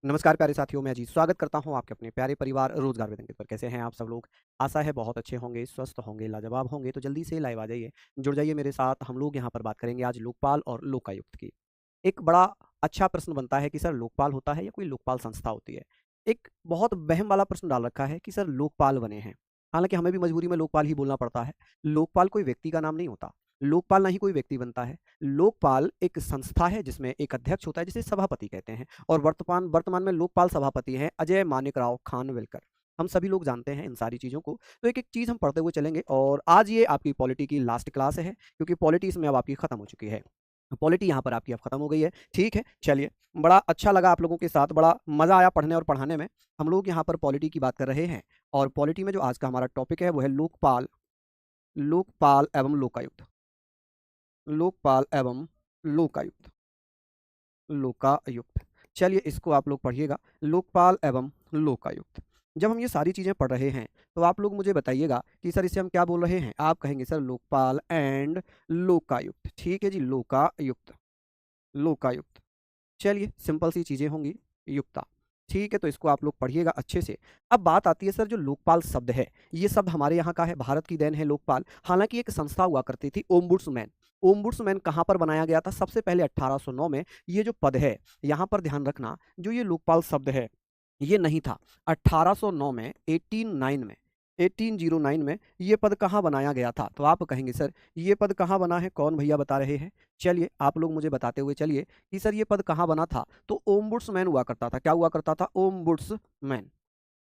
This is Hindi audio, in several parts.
नमस्कार प्यारे साथियों, मैं अजीत स्वागत करता हूं आपके अपने प्यारे परिवार रोजगार वेद अंकित पर। कैसे हैं आप सब लोग? आशा है बहुत अच्छे होंगे, स्वस्थ होंगे, लाजवाब होंगे। तो जल्दी से लाइव आ जाइए, जुड़ जाइए मेरे साथ। हम लोग यहां पर बात करेंगे आज लोकपाल और लोकायुक्त की। एक बड़ा अच्छा प्रश्न बनता है कि सर लोकपाल होता है या कोई लोकपाल संस्था होती है? एक बहुत वहम वाला प्रश्न डाल रखा है कि सर लोकपाल बने हैं। हालांकि हमें भी मजबूरी में लोकपाल ही बोलना पड़ता है। लोकपाल कोई व्यक्ति का नाम नहीं होता। लोकपाल ना ही कोई व्यक्ति बनता है। लोकपाल एक संस्था है जिसमें एक अध्यक्ष होता है जिसे सभापति कहते हैं। और वर्तमान वर्तमान में लोकपाल सभापति हैं अजय मानिकराव खानविलकर। हम सभी लोग जानते हैं इन सारी चीज़ों को। तो एक-एक चीज़ हम पढ़ते हुए चलेंगे और आज ये आपकी पॉलिटी की लास्ट क्लास है, क्योंकि पॉलिटी इसमें अब आपकी खत्म हो चुकी है। पॉलिटी यहाँ पर आपकी अब खत्म हो गई है। ठीक है, चलिए। बड़ा अच्छा लगा आप लोगों के साथ, बड़ा मज़ा आया पढ़ने और पढ़ाने में। हम लोग यहाँ पर पॉलिटी की बात कर रहे हैं और पॉलिटी में जो आज का हमारा टॉपिक है वो है लोकपाल, लोकपाल एवं लोकायुक्त। लोकपाल एवं लोकायुक्त। लोकायुक्त। चलिए इसको आप लोग पढ़िएगा, लोकपाल एवं लोकायुक्त। जब हम ये सारी चीज़ें पढ़ रहे हैं, तो आप लोग मुझे बताइएगा कि सर इसे हम क्या बोल रहे हैं? आप कहेंगे सर लोकपाल एंड लोकायुक्त। ठीक है जी, लोकायुक्त, लोकायुक्त। चलिए सिंपल सी चीज़ें होंगी, युक्ता। ठीक है, तो इसको आप लोग पढ़िएगा अच्छे से। अब बात आती है सर जो लोकपाल शब्द है, ये शब्द हमारे यहाँ का है, भारत की देन है लोकपाल। हालाँकि एक संस्था हुआ करती थी ओम्बुड्समैन। ओम्बुड्समैन कहाँ पर बनाया गया था? सबसे पहले 1809 में। ये जो पद है, यहाँ पर ध्यान रखना, जो ये लोकपाल शब्द है, ये नहीं था। 1809 में, 1809 में, 1809 में ये पद कहाँ बनाया गया था? तो आप कहेंगे सर ये पद कहाँ बना है? कौन भैया बता रहे हैं? चलिए आप लोग मुझे बताते हुए चलिए कि सर ये पद कहाँ बना था? तो ओम्बुड्समैन हुआ करता था। क्या हुआ करता था? ओम्बुड्समैन।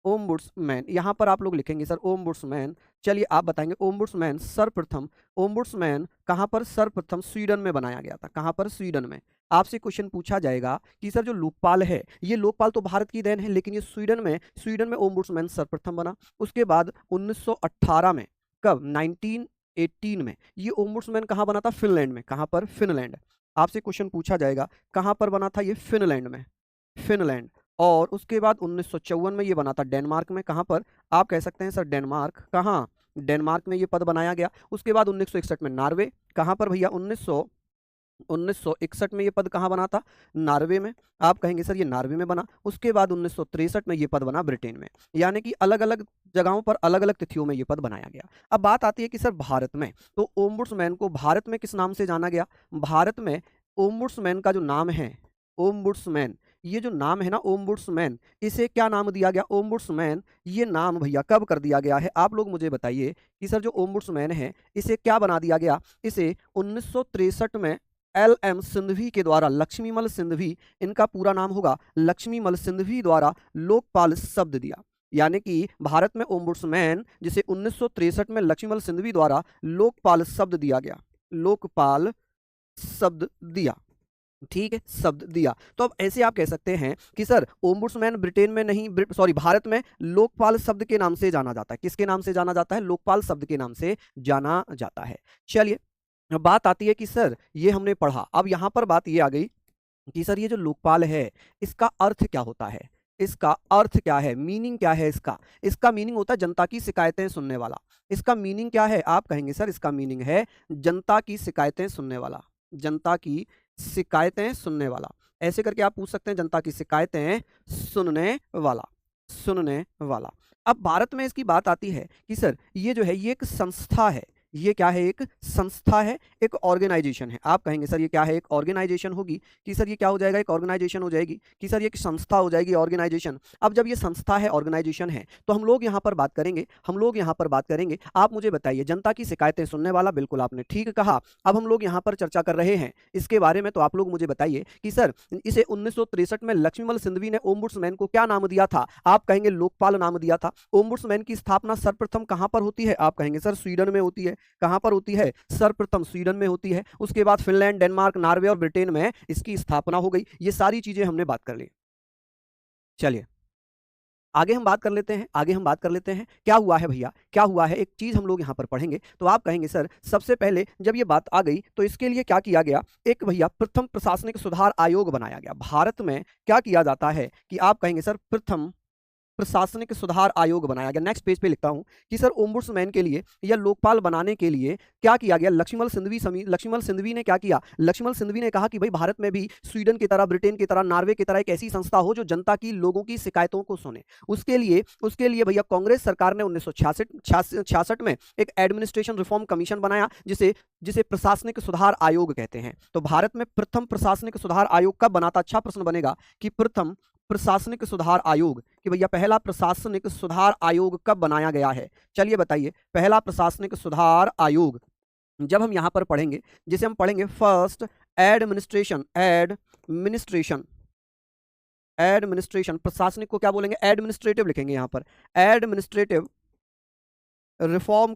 ओम्बुड्समैन, यहाँ पर आप लोग लिखेंगे सर ओम्बुड्समैन। चलिए आप बताएँगे ओम्बुड्समैन सर्वप्रथम, ओम्बुड्समैन कहाँ पर? सर्वप्रथम स्वीडन में बनाया गया था। कहाँ पर? स्वीडन में। आपसे क्वेश्चन पूछा जाएगा कि सर जो लोकपाल है, ये लोकपाल तो भारत की देन है, लेकिन ये स्वीडन में ओम्बुड्समैन सर्वप्रथम बना। उसके बाद 1918 में, कब? 1918 में ये ओम्बुड्समैन कहाँ बना था? फ़िनलैंड में। कहाँ पर? फ़िनलैंड। आपसे क्वेश्चन पूछा जाएगा कहाँ पर बना था ये? फ़िनलैंड में। फ़िनलैंड। और उसके बाद 1954 में ये बना था डेनमार्क में। कहाँ पर? आप कह सकते हैं सर डेनमार्क। कहाँ? डेनमार्क में ये पद बनाया गया। उसके बाद 1961 में नॉर्वे। कहाँ पर भैया? 1961 में ये पद कहाँ बना था? नॉर्वे में। आप कहेंगे सर ये नॉर्वे में बना। उसके बाद 1963 में ये पद बना ब्रिटेन में। यानी कि अलग-अलग जगहों पर अलग-अलग तिथियों में ये पद बनाया गया। अब बात आती है कि सर भारत में, तो ओम्बुड्समैन को भारत में किस नाम से जाना गया? भारत में ओम्बुड्समैन का जो नाम है, ओम्बुड्समैन, ये जो नाम है ना ओम्बुड्समैन, इसे क्या नाम दिया गया? ओम्बुड्समैन, ये नाम भैया कब कर दिया गया है? आप लोग मुझे बताइए कि सर जो ओम्बुड्समैन है, इसे क्या बना दिया गया? इसे 1963 में एल.एम. सिंघवी के द्वारा, लक्ष्मीमल सिंघवी इनका पूरा नाम होगा, लक्ष्मीमल सिंघवी द्वारा लोकपाल शब्द दिया। यानी कि भारत में ओम्बुड्समैन जिसे 1963 में लक्ष्मीमल सिंघवी द्वारा लोकपाल शब्द दिया गया। लोकपाल शब्द दिया। ठीक है, शब्द दिया। तो अब ऐसे आप कह सकते हैं कि सर ओम्बुड्समैन ब्रिटेन में नहीं, सॉरी, भारत में लोकपाल शब्द के नाम से जाना जाता है। किसके नाम से जाना जाता है? लोकपाल शब्द के नाम से जाना जाता है। चलिए, अब बात आती है कि सर ये हमने पढ़ा। अब यहाँ पर बात ये आ गई कि सर ये जो लोकपाल है, इसका अर्थ क्या होता है? इसका अर्थ क्या है? मीनिंग क्या है इसका? इसका मीनिंग होता है जनता की शिकायतें सुनने वाला। इसका मीनिंग क्या है? आप कहेंगे सर इसका मीनिंग है जनता की शिकायतें सुनने वाला। जनता की शिकायतें सुनने वाला। ऐसे करके आप पूछ सकते हैं, जनता की शिकायतें सुनने वाला, सुनने वाला। अब भारत में इसकी बात आती है कि सर ये जो है ये एक संस्था है। ये क्या है? एक संस्था है, एक ऑर्गेनाइजेशन है। आप कहेंगे सर ये क्या है? एक ऑर्गेनाइजेशन होगी। कि सर ये क्या हो जाएगा? एक ऑर्गेनाइजेशन हो जाएगी। कि सर ये एक संस्था हो जाएगी, ऑर्गेनाइजेशन। अब जब ये संस्था है, ऑर्गेनाइजेशन है, तो हम लोग यहाँ पर बात करेंगे, हम लोग यहाँ पर बात करेंगे। आप मुझे बताइए, जनता की शिकायतें सुनने वाला, बिल्कुल आपने ठीक कहा। अब हम लोग यहाँ पर चर्चा कर रहे हैं इसके बारे में, तो आप लोग मुझे बताइए कि सर इसे 1963 में लक्ष्मीमल सिंघवी ने ओम्बुड्समैन को क्या नाम दिया था? आप कहेंगे लोकपाल नाम दिया था। ओम्बुड्समैन की स्थापना सर्वप्रथम कहाँ पर होती है? आप कहेंगे सर स्वीडन में होती है। कहाँ पर होती है? सर्वप्रथम स्वीडन में होती है। उसके बाद फिनलैंड, डेनमार्क, नॉर्वे और ब्रिटेन में इसकी स्थापना हो गई। ये सारी चीजें हमने बात कर ली। चलिए आगे हम बात कर लेते हैं, आगे हम बात कर लेते हैं क्या हुआ है भैया, क्या हुआ है? एक चीज हम लोग यहाँ पर पढ़ेंगे। तो आप कहेंगे सर सबसे पहले जब ये बात आ गई तो इसके लिए क्या किया गया? एक भैया प्रथम प्रशासनिक सुधार आयोग बनाया गया। भारत में क्या किया जाता है कि आप कहेंगे सर प्रथम प्रशासनिक सुधार आयोग बनाया गया। नेक्स्ट पेज पे लिखता हूं कि सर ओम्बुड्समैन के लिए या लोकपाल बनाने के लिए क्या किया गया। लक्ष्मण सिंघवी ने क्या किया। लक्ष्मण सिंघवी ने कहा कि भाई भारत में भी स्वीडन की तरह, ब्रिटेन की तरह, नॉर्वे की तरह एक ऐसी संस्था हो जो जनता की, लोगों की शिकायतों को सुने। उसके लिए भैया कांग्रेस सरकार ने 1966 में एक एडमिनिस्ट्रेशन रिफॉर्म कमीशन बनाया, जिसे प्रशासनिक सुधार आयोग कहते हैं। तो भारत में प्रथम प्रशासनिक सुधार आयोग कब बना था। अच्छा प्रश्न बनेगा कि प्रथम प्रशासनिक सुधार आयोग, कि भैया पहला प्रशासनिक सुधार आयोग कब बनाया गया है। चलिए बताइए, पहला प्रशासनिक सुधार आयोग जब हम यहां पर पढ़ेंगे, जिसे हम पढ़ेंगे फर्स्ट एडमिनिस्ट्रेशन, प्रशासनिक को क्या बोलेंगे, एडमिनिस्ट्रेटिव लिखेंगे यहां पर, एडमिनिस्ट्रेटिव रिफॉर्म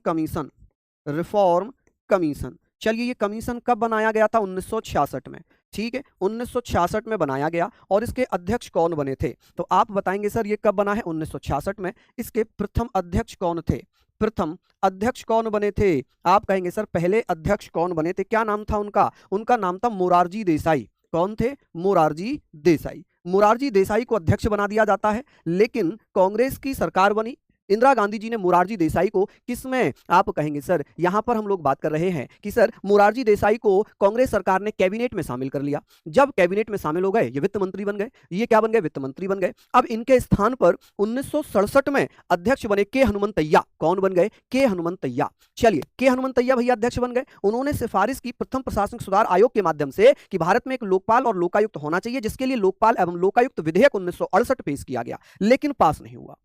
कमीशन। चलिए ये कमीशन कब बनाया गया था, 1966 में। ठीक है, 1966 में बनाया गया। और इसके अध्यक्ष कौन बने थे, तो आप बताएंगे सर ये कब बना है, 1966 में। इसके प्रथम अध्यक्ष कौन थे, प्रथम अध्यक्ष कौन बने थे, आप कहेंगे सर पहले अध्यक्ष कौन बने थे, क्या नाम था उनका नाम था मोरारजी देसाई। कौन थे, मोरारजी देसाई। मोरारजी देसाई को अध्यक्ष बना दिया जाता है, लेकिन कांग्रेस की सरकार बनी। इंदिरा गांधी जी ने मोरारजी देसाई को किसमें, आप कहेंगे सर यहां पर हम लोग बात कर रहे हैं कि सर मोरारजी देसाई को कांग्रेस सरकार ने कैबिनेट में शामिल कर लिया। जब कैबिनेट में शामिल हो गए, ये वित्त मंत्री बन गए। ये क्या बन गए, वित्त मंत्री बन गए। अब इनके स्थान पर 1967 में अध्यक्ष बने के हनुमंतैया। कौन बन गए, के हनुमंतैया। चलिए के हनुमंतैया भैया अध्यक्ष बन गए। उन्होंने सिफारिश की प्रथम प्रशासनिक सुधार आयोग के माध्यम से कि भारत में एक लोकपाल और लोकायुक्त होना चाहिए, जिसके लिए लोकपाल एवं लोकायुक्त विधेयक 1968 पेश किया गया, लेकिन पास नहीं हुआ।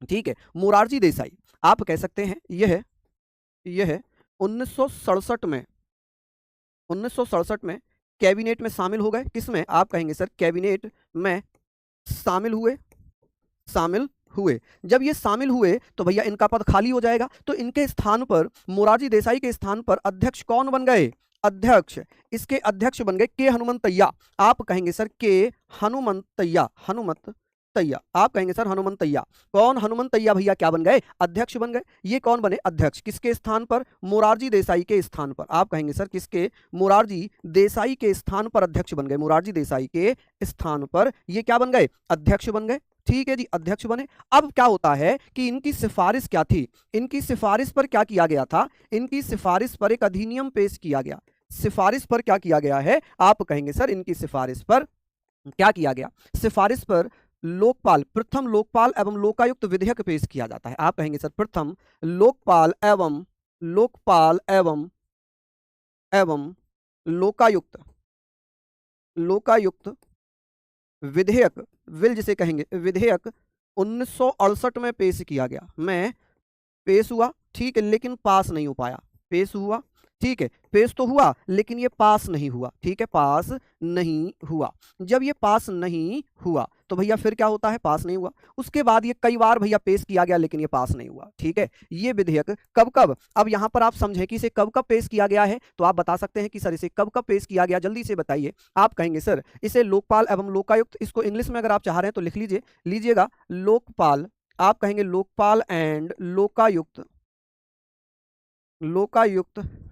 ठीक है, मोरारजी देसाई आप कह सकते हैं यह 1967 में कैबिनेट में शामिल हो गए। किसमें, आप कहेंगे सर कैबिनेट में शामिल हुए। जब ये शामिल हुए तो भैया इनका पद खाली हो जाएगा। तो इनके स्थान पर, मोरारजी देसाई के स्थान पर अध्यक्ष कौन बन गए, अध्यक्ष, इसके अध्यक्ष बन गए के हनुमंतैया। आप कहेंगे सर के हनुमंतैया, आप कहेंगे सर हनुमंतैया। कौन, हनुमंतैया भैया क्या बन गए, अध्यक्ष बन गए। ये कौन बने, अध्यक्ष, किसके स्थान पर, मोरारजी देसाई के स्थान पर। आप कहेंगे सर किसके, मोरारजी देसाई के स्थान पर अध्यक्ष बन गए। मोरारजी देसाई के स्थान पर ये क्या बन गए, अध्यक्ष बन गए। ठीक है जी, अध्यक्ष बने। अब क्या होता है कि इनकी सिफारिश क्या थी, इनकी सिफारिश पर क्या किया गया था, इनकी सिफारिश पर एक अधिनियम पेश किया गया। सिफारिश पर क्या किया गया है, आप कहेंगे सर इनकी सिफारिश पर क्या किया गया, सिफारिश पर प्रथम लोकपाल एवं लोकायुक्त विधेयक पेश किया जाता है। आप कहेंगे सर प्रथम लोकपाल एवं लोकायुक्त विधेयक, विल जिसे कहेंगे, विधेयक 1968 में पेश किया गया। पेश हुआ, ठीक है, लेकिन पास नहीं हो पाया। पेश हुआ, ठीक है, पेश तो हुआ लेकिन ये पास नहीं हुआ। ठीक है, पास नहीं हुआ। जब ये पास नहीं हुआ तो भैया फिर क्या होता है, पास नहीं हुआ। उसके बाद ये कई बार भैया पेश किया गया लेकिन ये पास नहीं हुआ। ठीक है, ये विधेयक कब, अब यहां पर आप समझें कि इसे कब पेश किया गया है, तो आप बता सकते हैं कि सर इसे कब पेश किया गया, जल्दी से बताइए। आप कहेंगे सर इसे लोकपाल एवं लोकायुक्त, इसको इंग्लिश में अगर आप चाह रहे हैं तो लिख लीजिएगा लोकपाल। आप कहेंगे लोकपाल एंड लोकायुक्त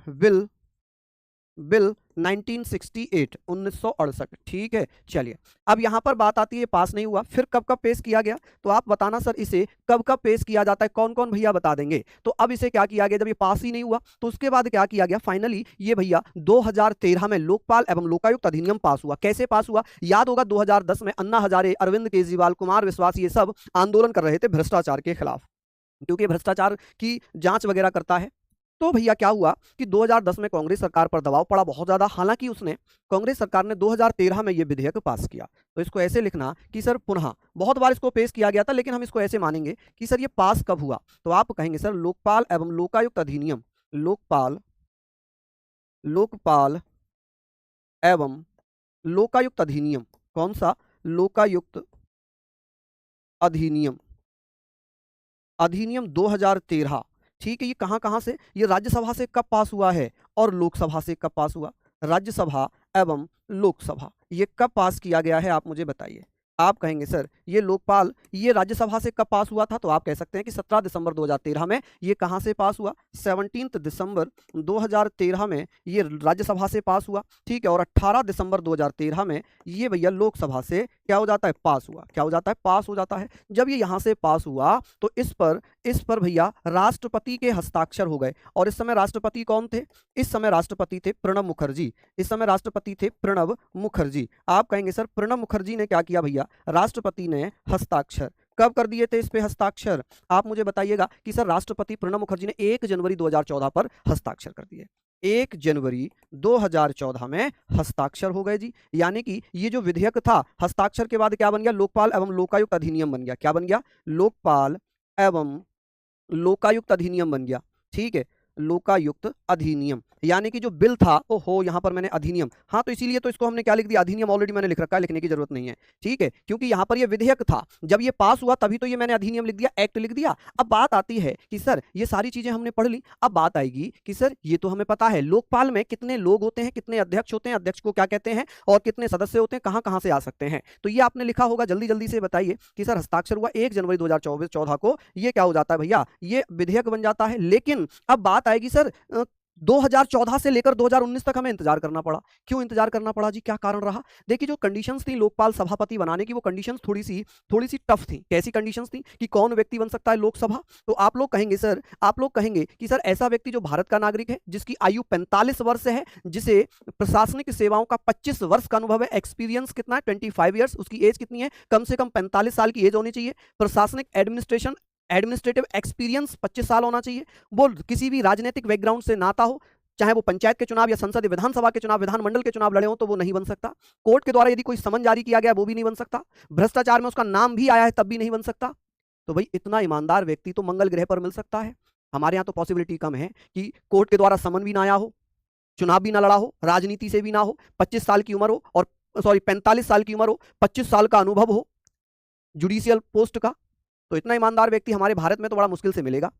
बिल 1968, 1968। ठीक है, चलिए अब यहां पर बात आती है पास नहीं हुआ, फिर कब पेश किया गया, तो आप बताना सर इसे कब पेश किया जाता है, कौन कौन भैया बता देंगे। तो अब इसे क्या किया गया, जब ये पास ही नहीं हुआ तो उसके बाद क्या किया गया, फाइनली ये भैया 2013 में लोकपाल एवं लोकायुक्त अधिनियम पास हुआ। कैसे पास हुआ, याद होगा 2010 में अन्ना हजारे, अरविंद केजरीवाल, कुमार विश्वास, ये सब आंदोलन कर रहे थे भ्रष्टाचार के खिलाफ, क्योंकि भ्रष्टाचार की जांच वगैरह करता है। तो भैया क्या हुआ कि 2010 में कांग्रेस सरकार पर दबाव पड़ा बहुत ज्यादा। हालांकि कांग्रेस सरकार ने 2013 में यह विधेयक पास किया। तो इसको ऐसे लिखना कि सर पुनः, बहुत बार इसको पेश किया गया था लेकिन हम इसको ऐसे मानेंगे कि सर ये पास कब हुआ, तो आप कहेंगे सर लोकपाल एवं लोकायुक्त अधिनियम, लोकपाल एवं लोकायुक्त अधिनियम। कौन सा, लोकायुक्त अधिनियम 2013। ठीक है, ये कहां से, ये राज्यसभा से कब पास हुआ है और लोकसभा से कब पास हुआ, राज्यसभा एवं लोकसभा, ये कब पास किया गया है, आप मुझे बताइए। आप कहेंगे सर ये लोकपाल ये राज्यसभा से कब पास हुआ था, तो आप कह सकते हैं कि 17 दिसंबर 2013 में ये कहां से पास हुआ, 17 दिसंबर 2013 में ये राज्यसभा से पास हुआ, ठीक है। और 18 दिसंबर 2013 में ये भैया लोकसभा से क्या हो जाता है, पास हुआ। क्या हो जाता है, पास हो जाता है। जब ये यहां से पास हुआ तो इस पर भैया राष्ट्रपति के हस्ताक्षर हो गए। और इस समय राष्ट्रपति कौन थे, इस समय राष्ट्रपति थे प्रणब मुखर्जी। इस समय राष्ट्रपति थे प्रणब मुखर्जी। आप कहेंगे सर प्रणब मुखर्जी ने क्या किया भैया, राष्ट्रपति ने हस्ताक्षर कब कर दिए थे इस पे हस्ताक्षर, आप मुझे बताइएगा कि सर राष्ट्रपति प्रणब मुखर्जी ने 1 जनवरी 2014 पर हस्ताक्षर कर दिए। 1 जनवरी 2014 में हस्ताक्षर हो गए जी। यानी कि ये जो विधेयक था हस्ताक्षर के बाद क्या बन गया, लोकपाल एवं लोकायुक्त अधिनियम बन गया। क्या बन गया, लोकपाल एवं लोकायुक्त अधिनियम बन गया, ठीक है। लोकायुक्त अधिनियम यानी कि जो बिल था, ओहो यहाँ पर मैंने अधिनियम, हाँ तो इसीलिए तो इसको हमने क्या लिख दिया, अधिनियम ऑलरेडी मैंने लिख रखा है, लिखने की जरूरत नहीं है, ठीक है। क्योंकि यहाँ पर ये विधेयक था, जब ये पास हुआ तभी तो ये मैंने अधिनियम लिख दिया, एक्ट लिख दिया। अब बात आती है कि सर ये सारी चीजें हमने पढ़ ली, अब बात आएगी कि सर ये तो हमें पता है लोकपाल में कितने लोग होते हैं, कितने अध्यक्ष होते हैं, अध्यक्ष को क्या कहते हैं, और कितने सदस्य होते हैं, कहाँ कहाँ से आ सकते हैं। तो ये आपने लिखा होगा, जल्दी जल्दी से बताइए कि सर हस्ताक्षर हुआ 1 जनवरी 2014 को, ये क्या हो जाता है भैया, ये विधेयक बन जाता है। लेकिन अब बात आएगी सर 2014 से लेकर 2019 तक हमें इंतजार करना पड़ा। क्यों इंतजार करना पड़ा जी, क्या कारण रहा। देखिए जो कंडीशंस थी लोकपाल सभापति बनाने की, वो कंडीशंस थोड़ी सी टफ थी। कैसी कंडीशंस थी कि कौन व्यक्ति बन सकता है लोकसभा, तो आप लोग कहेंगे कि सर ऐसा व्यक्ति जो भारत का नागरिक है, जिसकी आयु 45 वर्ष है, जिसे प्रशासनिक सेवाओं का 25 वर्ष का अनुभव है, एक्सपीरियंस कितना है 25 ईयर्स, उसकी एज कितनी है, कम से कम 45 साल की एज होनी चाहिए, प्रशासनिक एडमिनिस्ट्रेटिव एक्सपीरियंस 25 साल होना चाहिए, वो किसी भी राजनीतिक बैकग्राउंड से नाता हो, चाहे वो पंचायत के चुनाव या संसद विधानसभा के चुनाव विधानमंडल के चुनाव लड़े हो तो वो नहीं बन सकता, कोर्ट के द्वारा यदि कोई समन जारी किया गया वो भी नहीं बन सकता, भ्रष्टाचार में उसका नाम भी आया है तब भी नहीं बन सकता। तो भाई इतना ईमानदार व्यक्ति तो मंगल ग्रह पर मिल सकता है। हमारे यहाँ तो पॉसिबिलिटी कम है कि कोर्ट के द्वारा समन भी ना आया हो, चुनाव भी ना लड़ा हो, राजनीति से भी ना हो, 25 साल की उम्र हो, और 45 साल की उम्र हो, 25 साल का अनुभव हो जुडिशियल पोस्ट का, तो इतना ईमानदार व्यक्ति हमारे भारत में तो बड़ा मुश्किल से मिलेगा।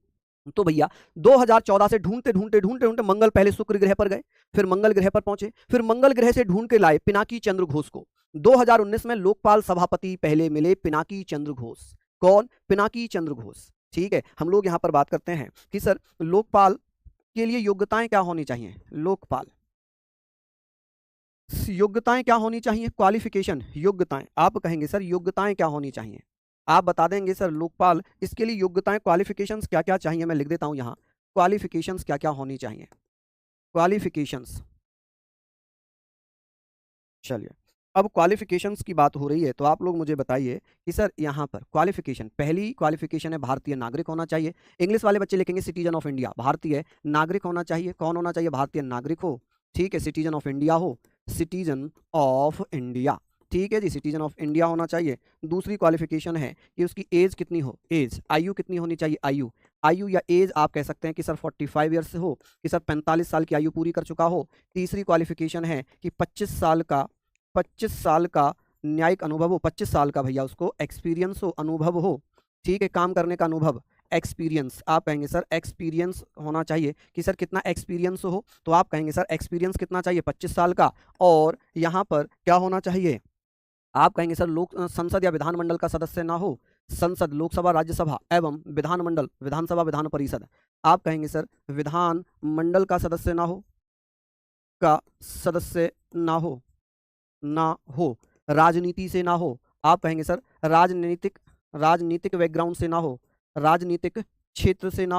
तो भैया 2014 से ढूंढते मंगल पहले शुक्र ग्रह पर गए, फिर मंगल ग्रह पर पहुंचे, फिर मंगल ग्रह से ढूंढ के लाए पिनाकी चंद्र घोष को। 2019 में लोकपाल सभापति पहले मिले पिनाकी चंद्र घोष। कौन, पिनाकी चंद्र घोष, ठीक है। हम लोग यहां पर बात करते हैं कि सर लोकपाल के लिए योग्यताएं क्या होनी चाहिए, लोकपाल योग्यताएं क्या होनी चाहिए, क्वालिफिकेशन, योग्यताएं। आप कहेंगे सर योग्यताएं क्या होनी चाहिए, आप बता देंगे सर लोकपाल इसके लिए योग्यताएं क्वालिफिकेशंस क्या क्या चाहिए, मैं लिख देता हूं यहाँ, क्वालिफिकेशंस क्या क्या होनी चाहिए, क्वालिफिकेशंस। चलिए अब क्वालिफिकेशंस की बात हो रही है तो आप लोग मुझे बताइए कि सर यहाँ पर क्वालिफिकेशन, पहली क्वालिफिकेशन है भारतीय नागरिक होना चाहिए। इंग्लिश वाले बच्चे लिखेंगे सिटीजन ऑफ इंडिया, भारतीय नागरिक होना चाहिए। कौन होना चाहिए, भारतीय नागरिक हो, ठीक है, सिटीजन ऑफ इंडिया हो, सिटीजन ऑफ इंडिया, ठीक है जी, सिटीजन ऑफ इंडिया होना चाहिए। दूसरी क्वालिफिकेशन है कि उसकी एज कितनी हो, एज, आयु कितनी होनी चाहिए, आयु या एज आप कह सकते हैं कि सर 45 ईयर्स से हो, कि सर 45 साल की आयु पूरी कर चुका हो। तीसरी क्वालिफिकेशन है कि 25 साल का न्यायिक अनुभव हो, 25 साल का भैया उसको एक्सपीरियंस हो, अनुभव हो, ठीक है, काम करने का अनुभव, एक्सपीरियंस। आप कहेंगे सर एक्सपीरियंस होना चाहिए, कि सर कितना एक्सपीरियंस हो, तो आप कहेंगे सर एक्सपीरियंस कितना चाहिए, 25 साल का। और यहाँ पर क्या होना चाहिए, आप कहेंगे सर संसद या विधानमंडल का सदस्य ना हो, संसद, लोकसभा, राज्यसभा एवं विधानमंडल, विधानसभा, विधान परिषद। आप कहेंगे सर विधान मंडल का सदस्य ना हो, ना हो, राजनीति से ना हो। आप कहेंगे सर राजनीतिक बैकग्राउंड से ना हो, राजनीतिक क्षेत्र से ना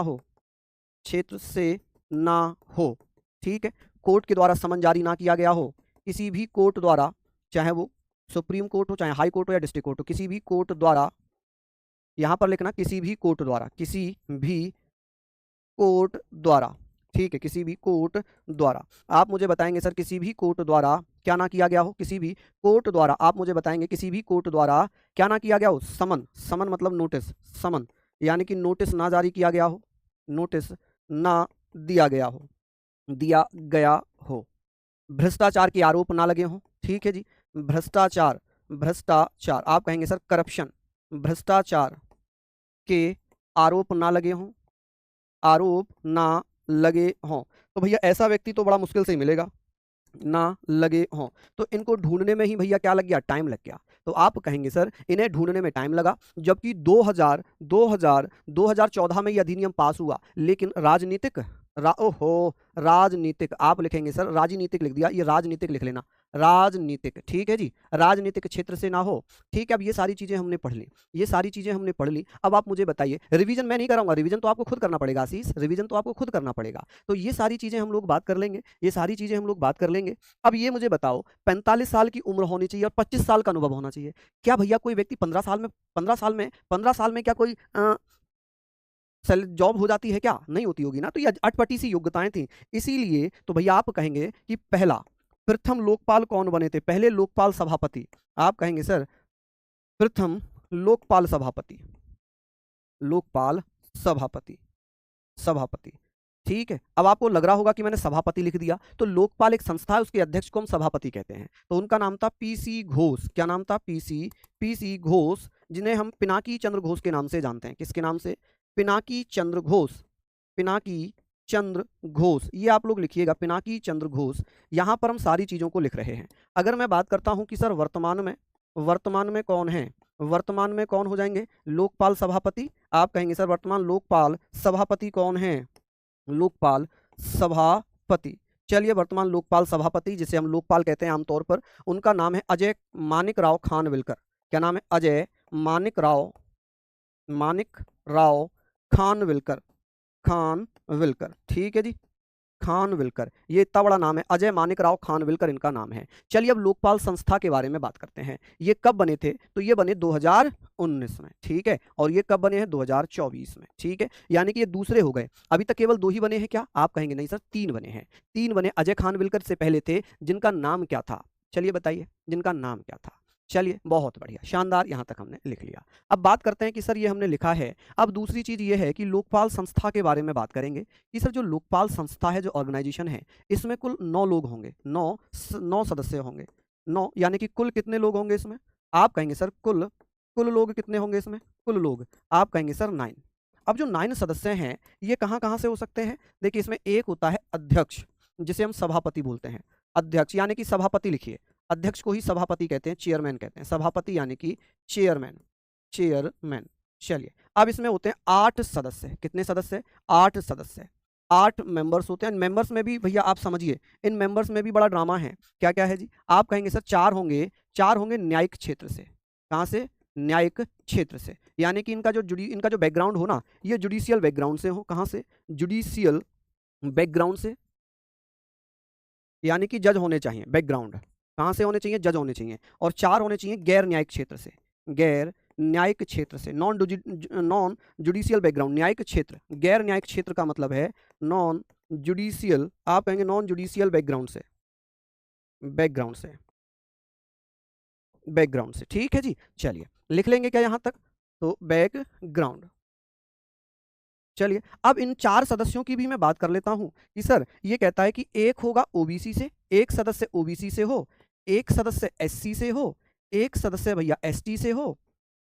हो, ठीक है। कोर्ट के द्वारा समन जारी ना किया गया हो, किसी भी कोर्ट द्वारा, चाहे वो सुप्रीम कोर्ट हो, चाहे हाई कोर्ट हो या डिस्ट्रिक्ट कोर्ट हो, किसी भी कोर्ट द्वारा, यहां पर लिखना किसी भी कोर्ट द्वारा, ठीक है, किसी भी कोर्ट द्वारा। आप मुझे बताएंगे सर किसी भी कोर्ट द्वारा क्या ना किया गया हो, किसी भी कोर्ट द्वारा, आप मुझे बताएंगे किसी भी कोर्ट द्वारा क्या ना किया गया हो, समन मतलब नोटिस, समन यानी कि नोटिस ना जारी किया गया हो, नोटिस ना दिया गया हो, भ्रष्टाचार के आरोप ना लगे हों, ठीक है जी, भ्रष्टाचार, आप कहेंगे सर करप्शन, भ्रष्टाचार के आरोप ना लगे हों, तो भैया ऐसा व्यक्ति तो बड़ा मुश्किल से ही मिलेगा, ना लगे हों। तो इनको ढूंढने में ही भैया क्या लग गया, टाइम लग गया। तो आप कहेंगे सर इन्हें ढूंढने में टाइम लगा, जबकि 2014 में ये अधिनियम पास हुआ, लेकिन ओहो राजनीतिक, आप लिखेंगे सर राजनीतिक लिख दिया, ये राजनीतिक लिख लेना, राजनीतिक, ठीक है जी, राजनीतिक क्षेत्र से ना हो। ठीक है, अब ये सारी चीजें हमने पढ़ ली, ये सारी चीजें हमने पढ़ ली। अब आप मुझे बताइए, रिवीजन मैं नहीं कराऊंगा, रिवीजन तो आपको खुद करना पड़ेगा आशीष, रिवीजन तो आपको खुद करना पड़ेगा। तो ये सारी चीजें हम लोग बात कर लेंगे, ये सारी चीजें हम लोग बात कर लेंगे। अब ये मुझे बताओ, 45 साल की उम्र होनी चाहिए और 25 साल का अनुभव होना चाहिए। क्या भैया कोई व्यक्ति 15 साल में क्या कोई जॉब हो जाती है? क्या नहीं होती होगी ना, तो ये अटपटी सी योग्यताएं थी। इसीलिए तो भैया आप कहेंगे कि प्रथम लोकपाल कौन बने थे, पहले लोकपाल सभापति, आप कहेंगे सर प्रथम लोकपाल सभापति, लोकपाल सभापति, सभापति, ठीक है। अब आपको लग रहा होगा कि मैंने सभापति लिख दिया, तो लोकपाल एक संस्था है, उसके अध्यक्ष को हम सभापति कहते हैं। तो उनका नाम था पीसी घोष, क्या नाम था? पीसी घोष, जिन्हें हम पिनाकी चंद्र घोष के नाम से जानते हैं। किसके नाम से? पिनाकी चंद्र घोष, पिनाकी चंद्र घोष, ये आप लोग लिखिएगा, पिनाकी चंद्र घोष। यहां पर हम सारी चीजों को लिख रहे हैं। अगर मैं बात करता हूं कि सर वर्तमान में कौन है, वर्तमान में कौन हो जाएंगे? लोकपाल सभापति। आप कहेंगे सर वर्तमान लोकपाल सभापति कौन है? लोकपाल सभापति। चलिए, वर्तमान लोकपाल सभापति, जिसे हम लोकपाल कहते हैं आमतौर पर, उनका नाम है अजय मानिकराव खानविलकर। क्या नाम है? अजय मानिकराव खानविलकर, खानविलकर, ठीक है जी, खानविलकर, ये इतना बड़ा नाम है, अजय मानिकराव खानविलकर इनका नाम है। चलिए अब लोकपाल संस्था के बारे में बात करते हैं। ये कब बने थे? तो ये बने 2019 में, ठीक है, और ये कब बने हैं? 2024 में, ठीक है, यानी कि ये दूसरे हो गए। अभी तक केवल 2 ही बने हैं क्या? आप कहेंगे नहीं सर, 3 बने हैं, 3 बने। अजय खानविलकर से पहले थे, जिनका नाम क्या था? चलिए बताइए, जिनका नाम क्या था? चलिए, बहुत बढ़िया, शानदार, यहां तक हमने लिख लिया। अब बात करते हैं कि सर ये हमने लिखा है। अब दूसरी चीज ये है कि लोकपाल संस्था के बारे में बात करेंगे कि सर जो लोकपाल संस्था है, जो ऑर्गेनाइजेशन है, इसमें कुल 9 लोग होंगे, 9 सदस्य होंगे, 9, यानी कि कुल कितने लोग होंगे इसमें? आप कहेंगे सर कुल लोग कितने होंगे इसमें? कुल लोग आप कहेंगे सर 9। अब जो 9 सदस्य हैं, ये कहाँ कहाँ से हो सकते हैं? देखिए, इसमें एक होता है अध्यक्ष, जिसे हम सभापति बोलते हैं, अध्यक्ष, यानी कि सभापति लिखिए, अध्यक्ष को ही सभापति कहते हैं, चेयरमैन कहते हैं, सभापति यानी कि चेयरमैन, चेयरमैन। चलिए, अब इसमें होते हैं 8 सदस्य। कितने सदस्य? 8 सदस्य, 8 मेंबर्स होते हैं। मेंबर्स में भी भैया आप समझिए, इन मेंबर्स में भी बड़ा ड्रामा है। क्या क्या है जी? आप कहेंगे सर 4 होंगे, 4 होंगे न्यायिक क्षेत्र से। कहाँ से? न्यायिक क्षेत्र से, यानी कि इनका जो बैकग्राउंड हो ना, ये जुडिशियल बैकग्राउंड से हो। कहाँ से? जुडिशियल बैकग्राउंड से, यानी कि जज होने चाहिए। बैकग्राउंड कहाँ से होने चाहिए? जज होने चाहिए। और 4 होने चाहिए गैर न्यायिक क्षेत्र से, गैर न्यायिक क्षेत्र से, नॉन जुडिशियल बैकग्राउंड, न्यायिक क्षेत्र। गैर न्यायिक क्षेत्र का मतलब है नॉन जुडिशियल, आप कहेंगे नॉन जुडिशियल बैकग्राउंड से, बैकग्राउंड से, बैकग्राउंड से, ठीक है जी। चलिए, लिख लेंगे क्या यहां तक? तो बैकग्राउंड। चलिए, अब इन 4 सदस्यों की भी मैं बात कर लेता हूं कि सर ये कहता है कि एक होगा ओबीसी से, एक सदस्य ओबीसी से हो, एक सदस्य एससी से हो, एक सदस्य भैया एसटी से हो,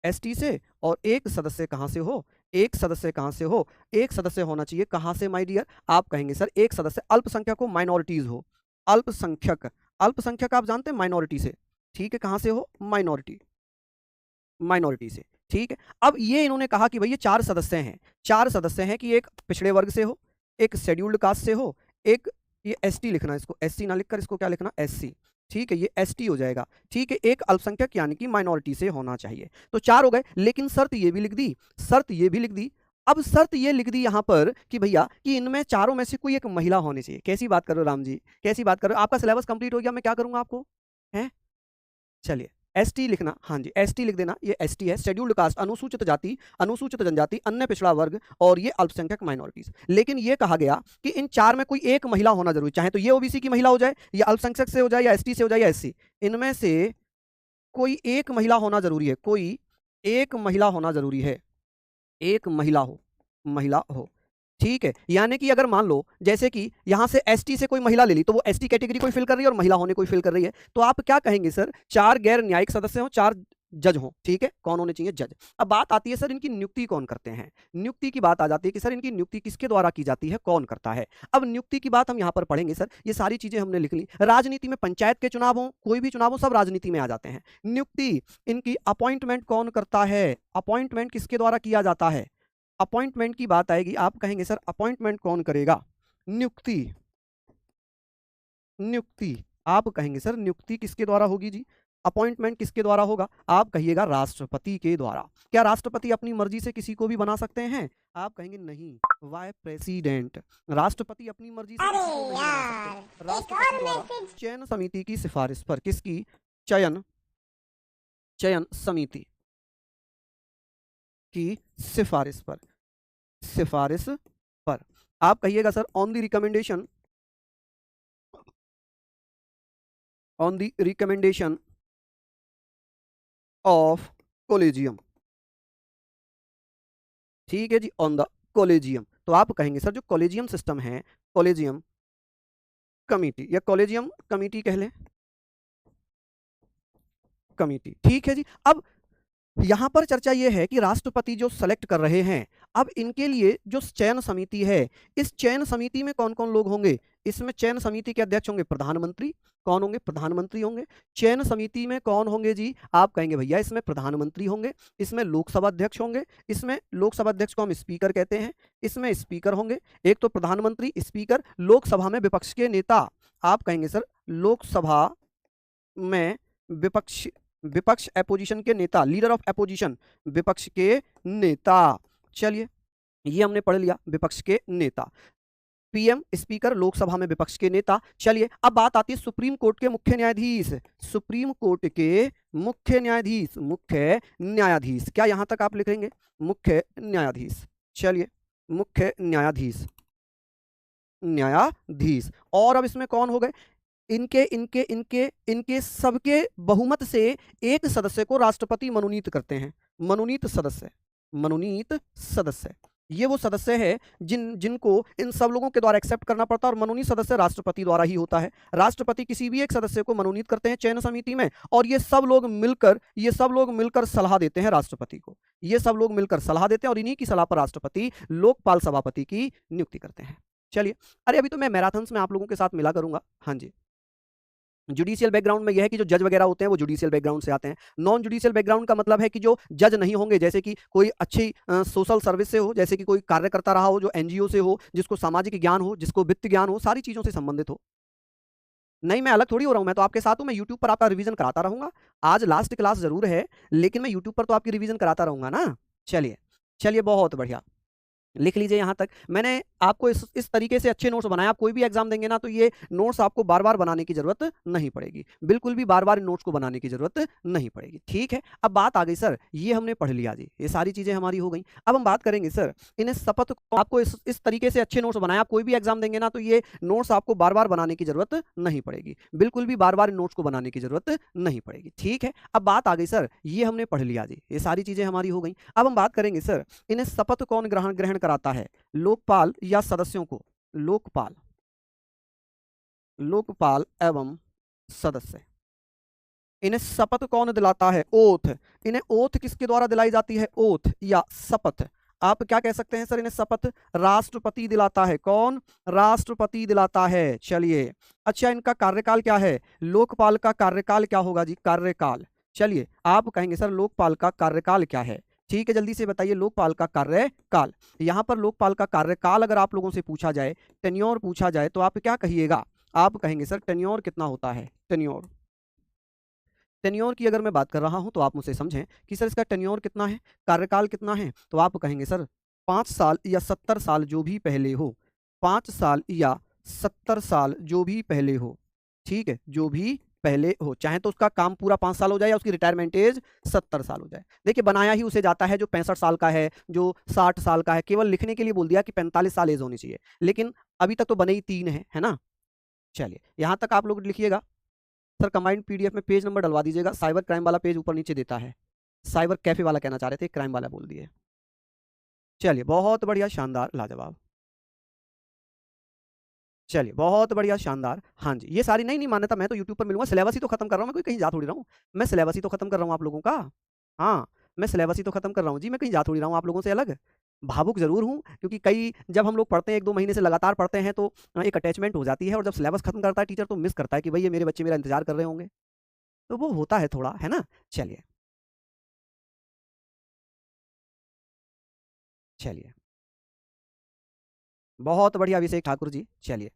एसटी से, और एक सदस्य कहां से हो? एक सदस्य कहां से हो? एक सदस्य होना चाहिए कहां से माय डियर? आप कहेंगे सर एक सदस्य अल्पसंख्यक हो, माइनॉरिटीज हो, अल्पसंख्यक, अल्पसंख्यक आप जानते हैं माइनॉरिटी से, ठीक है, कहां से हो? माइनॉरिटी, माइनॉरिटी से, ठीक है। अब ये इन्होंने कहा कि भाई ये 4 सदस्य हैं, 4 सदस्य हैं कि एक पिछड़े वर्ग से हो, एक शेड्यूल्ड कास्ट से हो, एक ये एसटी लिखना, इसको एससी ना लिखकर इसको क्या लिखना? एससी, ठीक है, ये एसटी हो जाएगा, ठीक है, एक अल्पसंख्यक यानी कि माइनॉरिटी से होना चाहिए। तो 4 हो गए, लेकिन शर्त ये भी लिख दी, शर्त ये भी लिख दी। अब शर्त ये लिख दी यहां पर कि भैया कि इनमें चारों में से कोई एक महिला होनी चाहिए। कैसी बात कर रहे हो राम जी, कैसी बात कर रहे हो? आपका सिलेबस कंप्लीट हो गया, मैं क्या करूंगा आपको? है, चलिए एसटी लिखना, हाँ जी एसटी लिख देना, ये एसटी है, शेड्यूल्ड कास्ट, अनुसूचित जाति, अनुसूचित जनजाति, अन्य पिछड़ा वर्ग, और ये अल्पसंख्यक माइनॉरिटीज। लेकिन ये कहा गया कि इन 4 में कोई एक महिला होना जरूरी, चाहे तो ये ओबीसी की महिला हो जाए, या अल्पसंख्यक से हो जाए, या एसटी से हो जाए, या एससी, इनमें से कोई एक महिला होना जरूरी है, कोई एक महिला होना जरूरी है, एक महिला हो, ठीक है। यानी कि अगर मान लो जैसे कि यहां से एसटी से कोई महिला ले ली, तो वो एसटी कैटेगरी कोई फिल कर रही है और महिला होने कोई फिल कर रही है, तो आप क्या कहेंगे सर? 4 गैर न्यायिक सदस्य हो, 4 जज हो, ठीक है, कौन होने चाहिए, जज। अब बात आती है सर इनकी नियुक्ति कौन करते हैं, नियुक्ति की बात आ जाती है कि सर इनकी नियुक्ति किसके द्वारा की जाती है, कौन करता है। अब नियुक्ति की बात हम यहाँ पर पढ़ेंगे सर, ये सारी चीजें हमने लिख ली। राजनीति में पंचायत के चुनाव हो, कोई भी चुनाव हो, सब राजनीति में आ जाते हैं। नियुक्ति इनकी अपॉइंटमेंट कौन करता है, अपॉइंटमेंट किसके द्वारा किया जाता है, अपॉइंटमेंट की बात आएगी, आप कहेंगे सर अपॉइंटमेंट कौन करेगा, नियुक्ति, नियुक्ति आप कहेंगे सर नियुक्ति किसके द्वारा होगी जी, अपॉइंटमेंट किसके द्वारा होगा, आप कहिएगा राष्ट्रपति के द्वारा। क्या राष्ट्रपति अपनी मर्जी से किसी को भी बना सकते हैं, आप कहेंगे नहीं, वाई प्रेसिडेंट, राष्ट्रपति अपनी मर्जी से किसी को नहीं बना सकते, राष्ट्रपति द्वारा चयन समिति की सिफारिश पर, किसकी, चयन समिति की सिफारिश पर, सिफारिश पर आप कहिएगा sir on the recommendation, on the recommendation of collegium, ठीक है जी, ऑन द कोलेजियम। तो आप कहेंगे सर जो कोलेजियम सिस्टम है, कोलेजियम कमिटी या कोलेजियम कमिटी कह लें, कमिटी, ठीक है जी। अब यहां पर चर्चा यह है कि राष्ट्रपति जो सेलेक्ट कर रहे हैं, अब इनके लिए जो चयन समिति है, इस चयन समिति में कौन कौन लोग होंगे, इसमें चयन समिति के अध्यक्ष होंगे प्रधानमंत्री, कौन होंगे, प्रधानमंत्री होंगे। चयन समिति में कौन होंगे जी, आप कहेंगे भैया इसमें प्रधानमंत्री होंगे, इसमें लोकसभा अध्यक्ष होंगे, इसमें लोकसभा अध्यक्ष को हम स्पीकर कहते हैं, इसमें स्पीकर होंगे, एक तो प्रधानमंत्री, स्पीकर, लोकसभा में विपक्ष के नेता, आप कहेंगे सर लोकसभा में विपक्ष, विपक्ष एपोजिशन के नेता, लीडर ऑफ एपोजिशन, विपक्ष के नेता। चलिए ये हमने पढ़ लिया, विपक्ष के नेता, पीएम स्पीकर, लोकसभा में विपक्ष के नेता। चलिए अब बात आती है सुप्रीम कोर्ट के मुख्य न्यायाधीश, सुप्रीम कोर्ट के मुख्य न्यायाधीश, मुख्य न्यायाधीश, क्या यहां तक आप लिखेंगे, मुख्य न्यायाधीश। चलिए मुख्य न्यायाधीश, न्यायाधीश, और अब इसमें कौन हो गए, इनके इनके इनके इनके सबके बहुमत से एक सदस्य को राष्ट्रपति मनोनीत करते हैं, मनोनीत सदस्य, मनोनीत सदस्य, ये वो सदस्य है जिनको इन सब लोगों के द्वारा एक्सेप्ट करना पड़ता है, और मनोनीत सदस्य राष्ट्रपति द्वारा ही होता है। राष्ट्रपति किसी भी एक सदस्य को मनोनीत करते हैं चयन समिति में, और ये सब लोग मिलकर सलाह देते हैं राष्ट्रपति को, ये सब लोग मिलकर सलाह देते हैं, और इन्हीं की सलाह पर राष्ट्रपति लोकपाल सभापति की नियुक्ति करते हैं। चलिए, अरे अभी तो मैं मैराथन्स में आप लोगों के साथ मिला करूंगा। हाँ जी, जुडिशियल बैकग्राउंड में यह है कि जो जज वगैरह होते हैं वो जुडिशियल बैकग्राउंड से आते हैं। नॉन जुडिशियल बैकग्राउंड का मतलब है कि जो जज नहीं होंगे, जैसे कि कोई अच्छी सोशल सर्विस से हो, जैसे कि कोई कार्य करता रहा हो जो एनजीओ से हो, जिसको सामाजिक ज्ञान हो, जिसको वित्त ज्ञान हो, सारी चीजों से संबंधित हो। नहीं, मैं अलग थोड़ी हो रहा हूं, मैं तो आपके साथ हूं, मैं यूट्यूब पर आपका रिवीजन कराता रहूंगा। आज लास्ट क्लास जरूर है, लेकिन मैं यूट्यूब पर तो आपकी रिवीजन कराता रहूंगा ना। चलिए चलिए, बहुत बढ़िया, लिख लीजिए यहाँ तक। मैंने आपको इस तरीके से अच्छे नोट्स बनाए, आप कोई भी एग्जाम देंगे ना तो ये नोट्स आपको बार बार बनाने की जरूरत नहीं पड़ेगी, बिल्कुल भी बार बार नोट्स को बनाने की जरूरत नहीं पड़ेगी, ठीक है। अब बात आ गई सर, ये हमने पढ़ लिया जी, ये सारी चीजें हमारी हो गई। अब हम बात करेंगे सर इन्हें शपथ को, आपको इस तरीके से अच्छे नोट्स बनाए, आप कोई भी एग्जाम देंगे ना तो ये नोट्स आपको बार बार बनाने की जरूरत नहीं पड़ेगी, बिल्कुल भी बार बार नोट्स को बनाने की जरूरत नहीं पड़ेगी, ठीक है। अब बात आ गई सर, ये हमने पढ़ लिया जी, ये सारी चीजें हमारी हो गई। अब हम बात करेंगे सर इन्हें शपथ कौन ग्रहण कराता है, लोकपाल या सदस्यों को, लोकपाल, लोकपाल एवं सदस्य, इन्हें शपथ कौन दिलाता है, ओथ, इन्हें ओथ किसके द्वारा दिलाई जाती है, ओथ या शपथ, आप क्या कह सकते हैं सर, इन्हें शपथ राष्ट्रपति दिलाता है, कौन, राष्ट्रपति दिलाता है। चलिए अच्छा, इनका कार्यकाल क्या है, लोकपाल का कार्यकाल क्या होगा जी, कार्यकाल, चलिए आप कहेंगे सर लोकपाल का कार्यकाल क्या है, ठीक है, जल्दी से बताइए लोकपाल का कार्यकाल। यहाँ पर लोकपाल का कार्यकाल अगर आप लोगों से पूछा जाए, टेन्योर पूछा जाए, तो आप क्या कहिएगा, आप कहेंगे सर टेन्योर कितना होता है, टेन्योर, टेन्योर की अगर मैं बात कर रहा हूं तो आप मुझे समझें कि सर इसका टेन्योर कितना है, कार्यकाल कितना है, तो आप कहेंगे सर 5 साल या 70 साल जो भी पहले हो, 5 साल या 70 साल जो भी पहले हो, ठीक है, जो भी पहले हो, चाहे तो उसका काम पूरा 5 साल हो जाए या उसकी रिटायरमेंट एज 70 साल हो जाए। देखिए बनाया ही उसे जाता है जो 65 साल का है, जो 60 साल का है, केवल लिखने के लिए बोल दिया कि 45 साल एज होनी चाहिए, लेकिन अभी तक तो बने ही 3 है ना। चलिए यहां तक आप लोग लिखिएगा। सर कंबाइंड पीडीएफ में पेज नंबर डलवा दीजिएगा, साइबर क्राइम वाला पेज ऊपर नीचे देता है, साइबर कैफे वाला कहना चाह रहे थे, क्राइम वाला बोल दिए। चलिए बहुत बढ़िया, शानदार, लाजवाब। चलिए, बहुत बढ़िया, शानदार। हाँ जी, ये सारी नहीं मान्यता मैं तो यूट्यूब पर मिलूँगा, सिलेबस ही तो खत्म कर रहा हूँ मैं, कोई कहीं जा थोड़ी रहा हूँ। मैं सिलेबस ही तो खत्म कर रहा हूँ आप लोगों का। हाँ, मैं सिलेबस ही तो खत्म कर रहा हूँ जी, मैं कहीं जा थोड़ी रहा हूँ आप लोगों से अलग। भावुक ज़रूर हूँ, क्योंकि कई जब हम लोग पढ़ते हैं 1-2 महीने से लगातार पढ़ते हैं तो एक अटैचमेंट हो जाती है, और जब सिलेबस खत्म करता है टीचर तो मिस करता है कि भई ये मेरे बच्चे मेरा इंतज़ार कर रहे होंगे। तो वो होता है थोड़ा, है ना? चलिए, चलिए। बहुत बढ़िया अभिषेक ठाकुर जी, चलिए।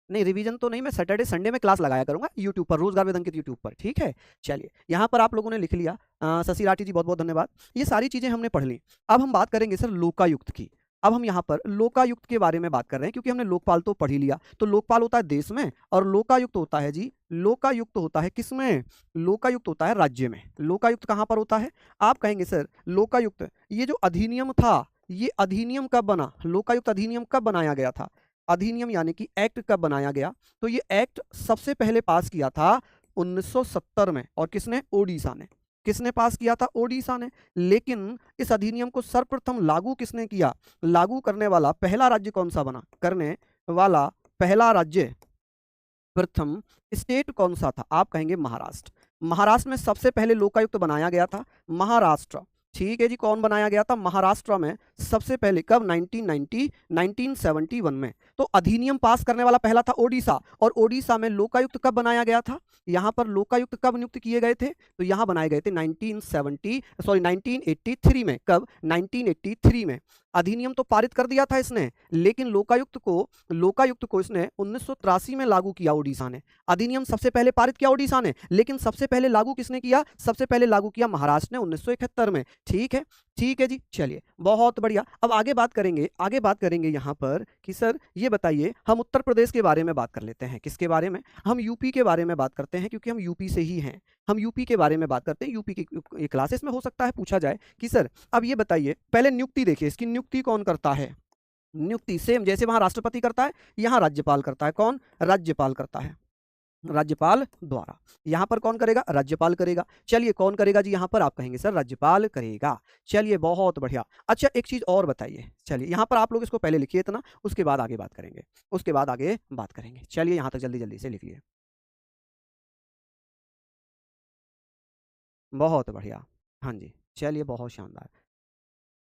नहीं, रिवीजन तो नहीं, मैं सैटरडे संडे में क्लास लगाया करूँगा यूट्यूब पर, रोज़गार वेद अंकित यूट्यूब पर, ठीक है? चलिए, यहाँ पर आप लोगों ने लिख लिया। शशि राठी जी बहुत-बहुत धन्यवाद। ये सारी चीज़ें हमने पढ़ ली। अब हम बात करेंगे सर लोकायुक्त की। अब हम यहाँ पर लोकायुक्त के बारे में बात कर रहे हैं, क्योंकि हमने लोकपाल तो पढ़ ही लिया। तो लोकपाल होता है देश में, और लोकायुक्त होता है जी, लोकायुक्त होता है किसमें? लोकायुक्त होता है राज्य में। लोकायुक्त कहाँ पर होता है? आप कहेंगे सर लोकायुक्त, ये जो अधिनियम था, ये अधिनियम कब बना? लोकायुक्त अधिनियम कब बनाया गया था? अधिनियम यानी कि एक्ट कब बनाया गया? तो ये एक्ट सबसे पहले पास किया था 1970 में, और किसने? ओडिशा ने। किसने पास किया था? ओडिशा ने। लेकिन इस अधिनियम को सर्वप्रथम लागू किसने किया? लागू करने वाला पहला राज्य कौन सा बना? करने वाला पहला राज्य, प्रथम स्टेट कौन सा था? आप कहेंगे महाराष्ट्र। महाराष्ट्र में सबसे पहले लोकायुक्त बनाया गया था, महाराष्ट्र। ठीक है जी, कौन बनाया गया था? महाराष्ट्र में सबसे पहले। कब? 1990 1971 में। तो अधिनियम पास करने वाला पहला था ओडिशा, और ओडिशा में लोकायुक्त कब बनाया गया था? यहाँ पर लोकायुक्त कब नियुक्त किए गए थे? तो यहाँ बनाए गए थे 1983 में। कब? 1983 में। अधिनियम तो पारित कर दिया था इसने, लेकिन लोकायुक्त को इसने 1983 में लागू किया ओडिशा ने। अधिनियम सबसे पहले पारित किया ओडिशा ने, लेकिन सबसे पहले लागू किसने किया? सबसे पहले लागू किया महाराष्ट्र ने 1971 में। ठीक है, ठीक है जी, चलिए, बहुत बढ़िया। अब आगे बात करेंगे यहाँ पर कि सर ये बताइए, हम उत्तर प्रदेश के बारे में बात कर लेते हैं। किसके बारे में? हम यूपी के बारे में बात करते हैं, क्योंकि हम यूपी से ही हैं। हम यूपी के बारे में बात करते हैं। यूपी की क्लासेस में हो सकता है पूछा जाए कि सर अब ये बताइए, पहले नियुक्ति देखिए, इसकी नियुक्ति कौन करता है? नियुक्ति सेम जैसे वहां राष्ट्रपति करता है, यहाँ राज्यपाल करता है। कौन? राज्यपाल करता है, राज्यपाल द्वारा। यहाँ पर कौन करेगा? राज्यपाल करेगा। चलिए, कौन करेगा जी यहाँ पर? आप कहेंगे सर राज्यपाल करेगा। चलिए, बहुत बढ़िया। अच्छा, एक चीज और बताइए। चलिए, यहाँ पर आप लोग इसको पहले लिखिए इतना, उसके बाद आगे बात करेंगे, उसके बाद आगे बात करेंगे। चलिए, यहाँ तक जल्दी जल्दी से लिखिए। बहुत बढ़िया। हाँ जी, चलिए, बहुत शानदार।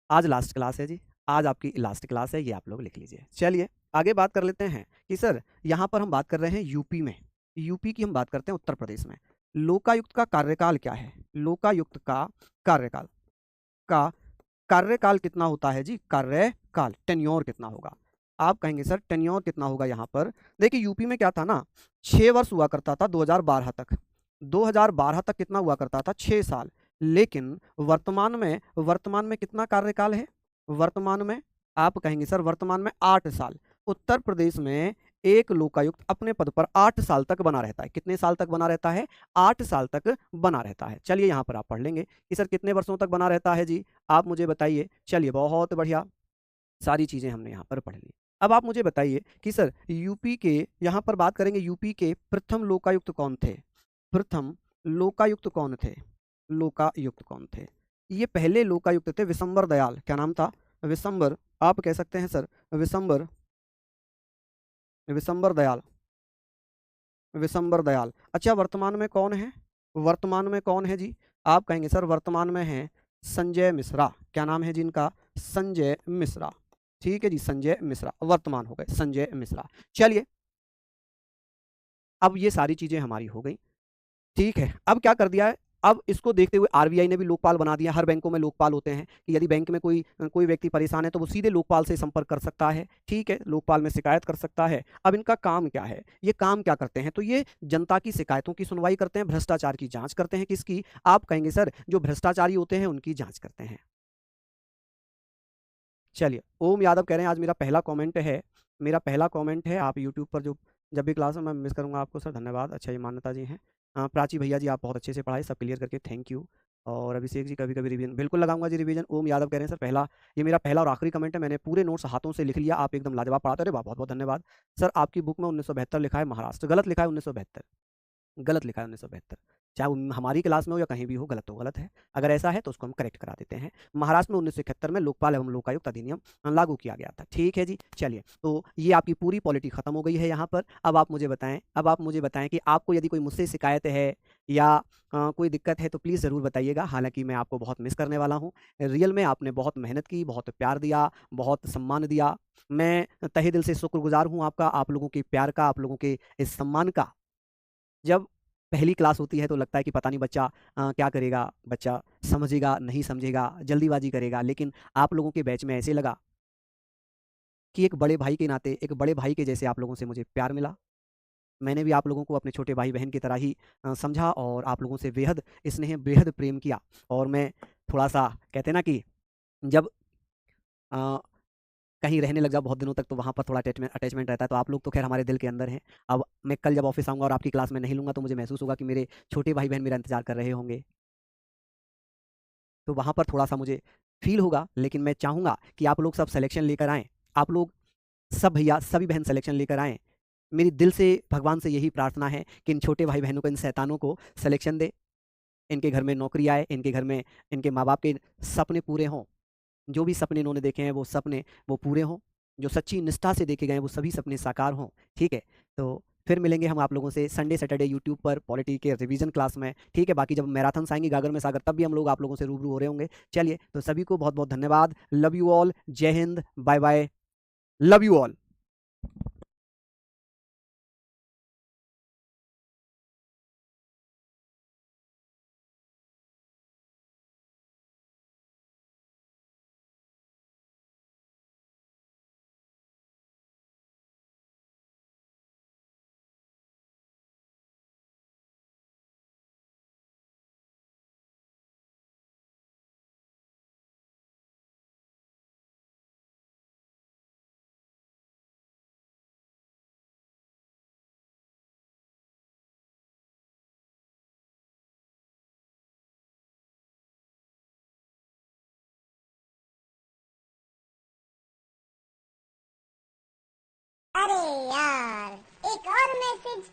आज लास्ट क्लास है जी, आज आपकी लास्ट क्लास है, ये आप लोग लिख लीजिए। चलिए, आगे बात कर लेते हैं कि सर यहाँ पर हम बात कर रहे हैं यूपी में। यूपी की हम बात करते हैं उत्तर प्रदेश में। लोकायुक्त का कार्यकाल क्या है? लोकायुक्त का कार्यकाल का कार्यकाल कितना होता है जी? कार्यकाल, टेन्योर कितना होगा? आप कहेंगे सर टेन्योर कितना होगा? यहाँ पर देखिए, यूपी में क्या था ना, 6 वर्ष हुआ करता था 2012 तक। 2012 तक कितना हुआ करता था? 6 साल। लेकिन वर्तमान में कितना कार्यकाल है? वर्तमान में आप कहेंगे सर वर्तमान में 8 साल। उत्तर प्रदेश में एक लोकायुक्त अपने पद पर 8 साल तक बना रहता है। कितने साल तक बना रहता है? 8 साल तक बना रहता है। चलिए, यहाँ पर आप पढ़ लेंगे कि सर कितने वर्षों तक बना रहता है जी, आप मुझे बताइए। चलिए, बहुत बढ़िया, सारी चीजें हमने यहाँ पर पढ़ ली। अब आप मुझे बताइए कि सर यूपी के, यहाँ पर बात करेंगे यूपी के प्रथम लोकायुक्त कौन थे? प्रथम लोकायुक्त कौन थे? लोकायुक्त कौन थे? ये पहले लोकायुक्त थे विशंबर दयाल। क्या नाम था? विशंबर, आप कह सकते हैं सर विशंबर, विशंबर दयाल, विशंबर दयाल। अच्छा, वर्तमान में कौन है? वर्तमान में कौन है जी? आप कहेंगे सर वर्तमान में है संजय मिश्रा। क्या नाम है जी इनका? संजय मिश्रा। ठीक है जी, संजय मिश्रा वर्तमान हो गए, संजय मिश्रा। चलिए, अब ये सारी चीजें हमारी हो गई। ठीक है, अब क्या कर दिया है? अब इसको देखते हुए आरबीआई ने भी लोकपाल बना दिया। हर बैंकों में लोकपाल होते हैं कि यदि बैंक में कोई व्यक्ति परेशान है तो वो सीधे लोकपाल से संपर्क कर सकता है। ठीक है, लोकपाल में शिकायत कर सकता है। अब इनका काम क्या है? ये काम क्या करते हैं? तो ये जनता की शिकायतों की सुनवाई करते हैं, भ्रष्टाचार की जांच करते हैं। किसकी? आप कहेंगे सर जो भ्रष्टाचारी होते हैं उनकी जांच करते हैं। चलिए, ओम यादव कह रहे हैं आज मेरा पहला कमेंट है, मेरा पहला कमेंट है। आप यूट्यूब पर जो जब भी क्लास में मैं मिस करूंगा आपको सर, धन्यवाद। अच्छा, ये मान्यता जी हैं। प्राची भैया जी, आप बहुत अच्छे से पढ़ाए, सब क्लियर करके थैंक यू। और अभिषेक जी, कभी कभी रिवीजन बिल्कुल लगाऊंगा जी, रिवीजन। ओम यादव कह रहे हैं सर पहला, ये मेरा पहला और आखिरी कमेंट है, मैंने पूरे नोट्स हाथों से लिख लिया, आप एकदम लाजवाब पढ़ाते रहे, बहुत बहुत धन्यवाद। सर आपकी बुक में 1972 लिखा है महाराष्ट्र, गलत लिखा है 1972। गलत लिखा है 1972। चाहे वो हमारी क्लास में हो या कहीं भी हो, गलत तो गलत है। अगर ऐसा है तो उसको हम करेक्ट करा देते हैं। महाराष्ट्र में 1971 में लोकपाल एवं लोकायुक्त अधिनियम लागू किया गया था। ठीक है जी, चलिए, तो ये आपकी पूरी पॉलिटी खत्म हो गई है यहाँ पर। अब आप मुझे बताएं कि आपको यदि कोई मुझसे शिकायत है या कोई दिक्कत है तो प्लीज़ ज़रूर बताइएगा। हालांकि मैं आपको बहुत मिस करने वाला हूँ। रियल में आपने बहुत मेहनत की, बहुत प्यार दिया, बहुत सम्मान दिया। मैं तहे दिल से शुक्रगुजार हूँ आपका, आप लोगों के प्यार का, आप लोगों के इस सम्मान का। जब पहली क्लास होती है तो लगता है कि पता नहीं बच्चा क्या करेगा, बच्चा समझेगा, नहीं समझेगा, जल्दीबाजी करेगा। लेकिन आप लोगों के बैच में ऐसे लगा कि एक बड़े भाई के नाते, एक बड़े भाई के जैसे आप लोगों से मुझे प्यार मिला। मैंने भी आप लोगों को अपने छोटे भाई-बहन की तरह ही समझा और आप लोगों से बेहद स्नेह, बेहद प्रेम किया। और मैं थोड़ा-सा, कहते हैं ना कि जब अ, कहीं रहने लग जाओ बहुत दिनों तक तो वहाँ पर थोड़ा अटैचमेंट रहता है। तो आप लोग तो ख़ैर हमारे दिल के अंदर हैं। अब मैं कल जब ऑफ़िस आऊँगा और आपकी क्लास में नहीं लूँगा तो मुझे महसूस होगा कि मेरे छोटे भाई-बहन मेरा इंतज़ार कर रहे होंगे। तो वहाँ पर थोड़ा-सा मुझे फ़ील होगा, लेकिन मैं चाहूँगा कि आप लोग सब सिलेक्शन लेकर आएँ। आप लोग सब भैया, सभी बहन सिलेक्शन लेकर आएँ। मेरी दिल से भगवान से यही प्रार्थना है कि इन छोटे भाई-बहनों को, इन शैतानों को सिलेक्शन दे, इनके घर में नौकरी आए, इनके घर में इनके माँ-बाप के सपने पूरे हों। जो भी सपने इन्होंने देखे हैं वो सपने वो पूरे हों। जो सच्ची निष्ठा से देखे गए हैं वो सभी सपने साकार हों। ठीक है? तो फिर मिलेंगे हम आप लोगों से संडे सैटरडे यूट्यूब पर पॉलिटी के रिवीजन क्लास में। ठीक है? बाकी जब मैराथन्स आएँगी गागर में सागर तब भी हम लोग आप लोगों से रूबरू हो रहे होंगे। चलिए, तो सभी को बहुत-बहुत धन्यवाद। Love you all. जय Hind. Bye bye. Love you all. अरे यार, एक और मैसेज